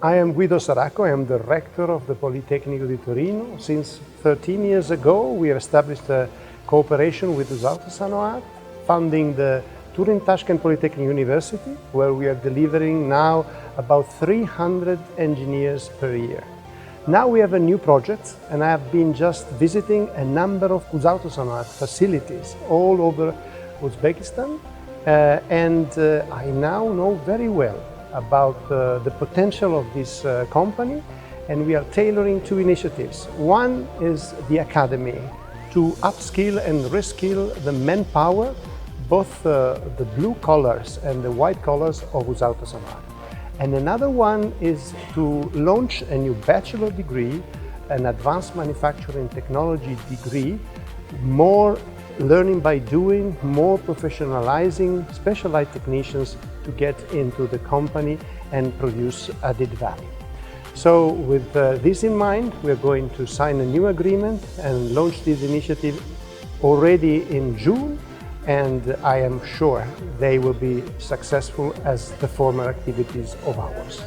I am Guido Saracco. I am the rector of the Politecnico di Torino. Since 13 years ago, we have established a cooperation with the Sanoat, funding the Turin Polytechnic University, where we are delivering now about 300 engineers per year. Now we have a new project, and I have been just visiting a number of Sanoat facilities all over Uzbekistan, and I now know very well about the potential of this company, and we are tailoring two initiatives. One is the academy to upskill and reskill the manpower, both the blue collars and the white collars of Sanoat. And another one is to launch a new bachelor degree, an advanced manufacturing technology degree, more learning by doing, more professionalizing specialized technicians to get into the company and produce added value. So with this in mind, we are going to sign a new agreement and launch this initiative already in June, and I am sure they will be successful as the former activities of ours.